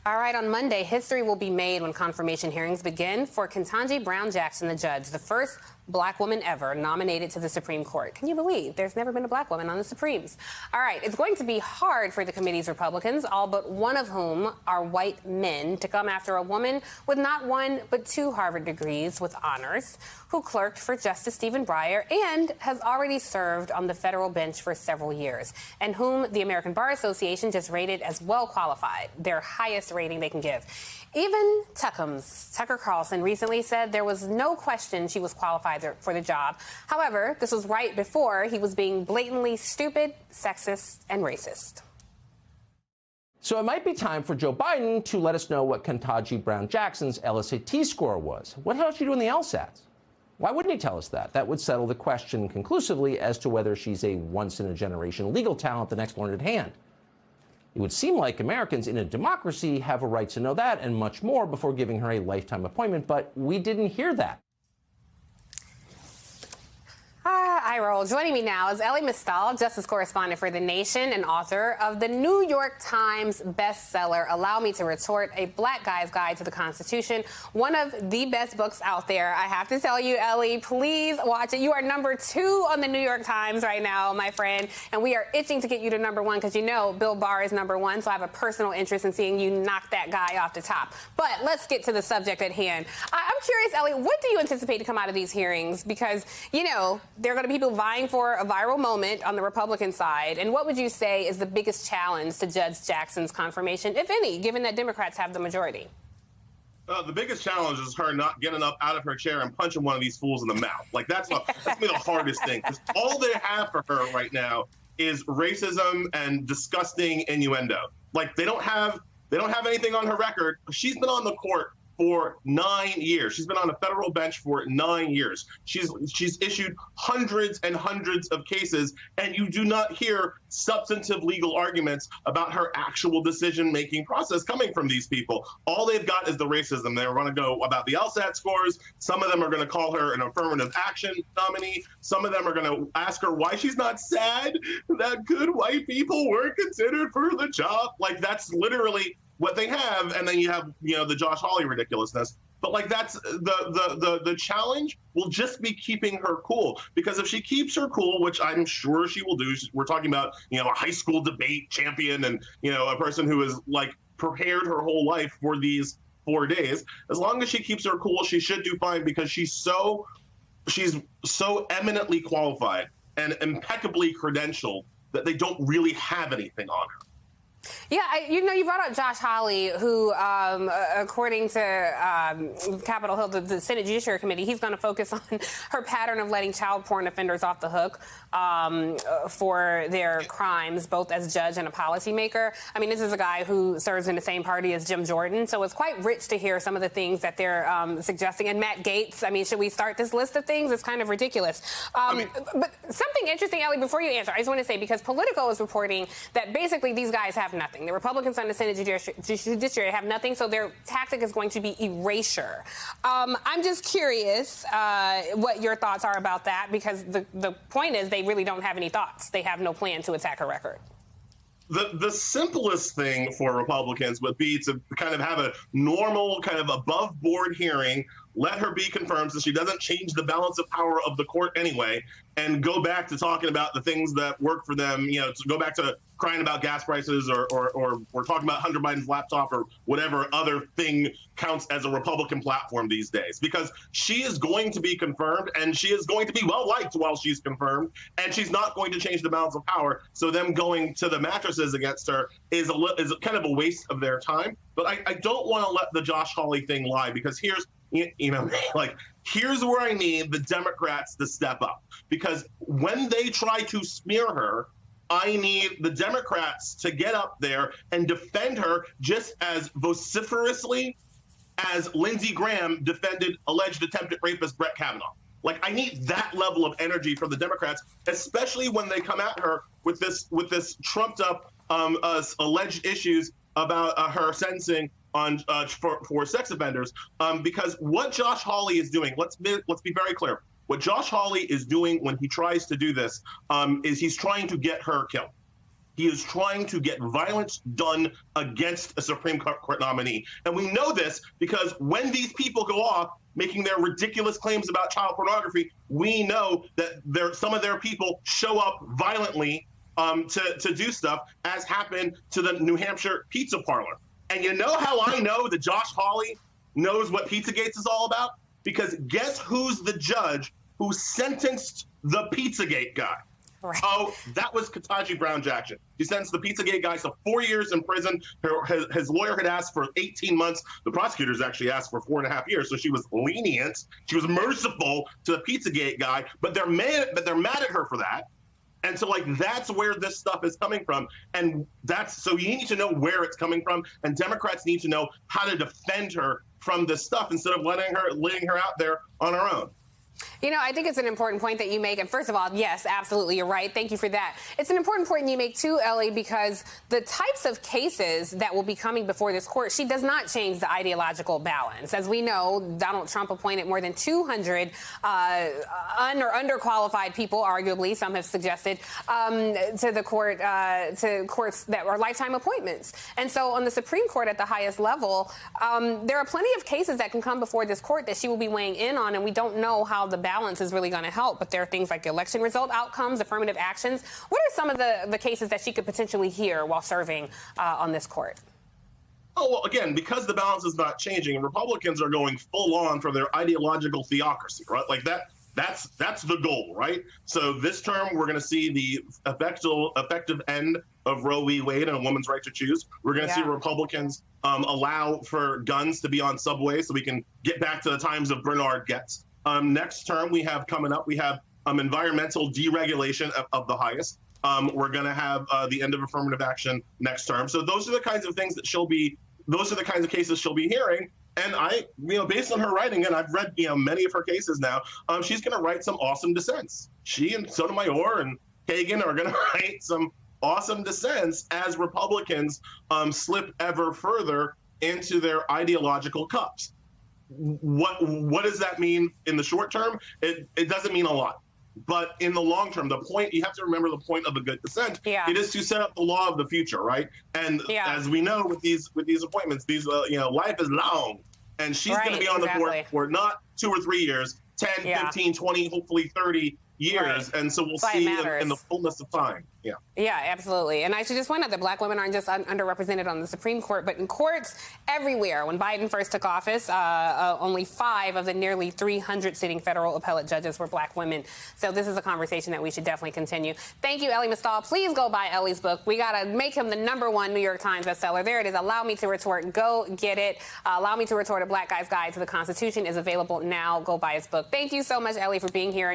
All right, on Monday, history will be made when confirmation hearings begin for Ketanji Brown Jackson, the judge, the first black woman ever nominated to the Supreme Court. Can you believe there's never been a black woman on the Supremes? All right, it's going to be hard for the committee's Republicans, all but one of whom are white men, to come after a woman with not one but two Harvard degrees with honors, who clerked for Justice Stephen Breyer and has already served on the federal bench for several years, and whom the American Bar Association just rated as well qualified, their highest rating they can give. Even Tucker Carlson recently said there was no question she was qualified for the job. However, this was right before he was being blatantly stupid, sexist, and racist. So it might be time for Joe Biden to let us know what Ketanji Brown Jackson's LSAT score was. What the hell did she do in the LSATs? Why wouldn't he tell us that? That would settle the question conclusively as to whether she's a once-in-a-generation legal talent, the next learned hand. It would seem like Americans in a democracy have a right to know that and much more before giving her a lifetime appointment, but we didn't hear that. I roll. Joining me now is Elie Mystal, justice correspondent for The Nation and author of the New York Times bestseller, Allow Me to Retort, A Black Guy's Guide to the Constitution, one of the best books out there. I have to tell you, Elie, please watch it. You are #2 on the New York Times right now, my friend, and we are itching to get you to #1 because you know Bill Barr is #1, so I have a personal interest in seeing you knock that guy off the top. But let's get to the subject at hand. I'm curious, Elie, what do you anticipate to come out of these hearings? Because, you know, there are going to be people vying for a viral moment on the Republican side. And what would you say is the biggest challenge to Judge Jackson's confirmation, if any, given that Democrats have the majority? The biggest challenge is her not getting up out of her chair and punching one of these fools in the mouth. Like, that's been the hardest thing. Because all they have for her right now is racism and disgusting innuendo. Like, they don't have anything on her record. She's been on the court for 9 years. She's been on a federal bench for 9 years. She's issued hundreds and hundreds of cases, and you do not hear substantive legal arguments about her actual decision-making process coming from these people. All they've got is the racism. They're going to go about the LSAT scores. Some of them are going to call her an affirmative action nominee. Some of them are going to ask her why she's not sad that good white people weren't considered for the job. Like, that's literally what they have. And then you have, you know, the Josh Hawley ridiculousness. But like, that's the challenge will just be keeping her cool, because if she keeps her cool, which I'm sure she will do, we're talking about, you know, a high school debate champion and, you know, a person who has like prepared her whole life for these 4 days. As long as she keeps her cool, she should do fine, because she's so eminently qualified and impeccably credentialed that they don't really have anything on her. Yeah, you know, you brought up Josh Hawley, who, according to Capitol Hill, the Senate Judiciary Committee, he's going to focus on her pattern of letting child porn offenders off the hook for their crimes, both as judge and a policymaker. I mean, this is a guy who serves in the same party as Jim Jordan, so it's quite rich to hear some of the things that they're suggesting. And Matt Gaetz, I mean, should we start this list of things? It's kind of ridiculous. But something interesting, Elie, before you answer, I just want to say, because Politico is reporting that basically these guys have nothing. The Republicans on the Senate Judiciary have nothing, so their tactic is going to be erasure. I'm just curious what your thoughts are about that, because the point is they really don't have any thoughts. They have no plan to attack her record. The simplest thing for Republicans would be to kind of have a normal, kind of above board hearing, let her be confirmed so she doesn't change the balance of power of the court anyway, and go back to talking about the things that work for them, you know, to go back to crying about gas prices or talking about Hunter Biden's laptop or whatever other thing counts as a Republican platform these days. Because she is going to be confirmed, and she is going to be well-liked while she's confirmed, and she's not going to change the balance of power. So them going to the mattresses against her is kind of a waste of their time. But I don't want to let the Josh Hawley thing lie, because here's where I need the Democrats to step up. Because when they try to smear her, I need the Democrats to get up there and defend her just as vociferously as Lindsey Graham defended alleged attempted rapist Brett Kavanaugh. Like, I need that level of energy from the Democrats, especially when they come at her with this trumped up alleged issues about her sentencing on for sex offenders. Because what Josh Hawley is doing, let's be very clear. What Josh Hawley is doing when he tries to do this is he's trying to get her killed. He is trying to get violence done against a Supreme Court nominee. And we know this because when these people go off making their ridiculous claims about child pornography, we know that some of their people show up violently to do stuff, as happened to the New Hampshire pizza parlor. And you know how I know that Josh Hawley knows what Pizzagate is all about? Because guess who's the judge who sentenced the Pizzagate guy? Right. Oh, that was Ketanji Brown Jackson. He sentenced the Pizzagate guy to 4 years in prison. His lawyer had asked for 18 months. The prosecutors actually asked for 4.5 years, so she was lenient. She was merciful to the Pizzagate guy, but they're mad at her for that. And so, like, that's where this stuff is coming from. And so you need to know where it's coming from. And Democrats need to know how to defend her from this stuff instead of letting her out there on her own. You know, I think it's an important point that you make. And first of all, yes, absolutely, you're right. Thank you for that. It's an important point you make, too, Ellie, because the types of cases that will be coming before this court, she does not change the ideological balance. As we know, Donald Trump appointed more than 200 underqualified people, arguably, some have suggested, to the court, to courts that are lifetime appointments. And so on the Supreme Court at the highest level, there are plenty of cases that can come before this court that she will be weighing in on, and we don't know how the balance is really going to help. But there are things like election result outcomes, affirmative actions. What are some of the cases that she could potentially hear while serving on this court? Oh, well, again, because the balance is not changing, and Republicans are going full on for their ideological theocracy, right? Like that's the goal, right? So this term, we're going to see the effective end of Roe v. Wade and a woman's right to choose. We're going to see Republicans allow for guns to be on subways so we can get back to the times of Bernard Goetz. Next term we have coming up, we have environmental deregulation of the highest. We're going to have the end of affirmative action next term. So those are the kinds of things that those are the kinds of cases she'll be hearing. And based on her writing, and I've read, many of her cases now, she's going to write some awesome dissents. She and Sotomayor and Kagan are going to write some awesome dissents as Republicans slip ever further into their ideological cups. What does that mean in the short term? It doesn't mean a lot. But in the long term, the point, you have to remember the point of a good dissent. It is to set up the law of the future, right? And as we know with these appointments, life is long. And she's going to be on the court for not 2 or 3 years, 10, 15, 20, hopefully 30 years. And so we'll see in the fullness of time. Yeah, absolutely. And I should just point out that black women aren't just underrepresented on the Supreme Court, but in courts everywhere. When Biden first took office, only 5 of the nearly 300 sitting federal appellate judges were black women. So this is a conversation that we should definitely continue. Thank you, Elie Mystal. Please go buy Ellie's book. We got to make him the #1 New York Times bestseller. There it is. Allow Me to Retort. Go get it. Allow Me to Retort, A Black Guy's Guide to the Constitution is available now. Go buy his book. Thank you so much, Elie, for being here.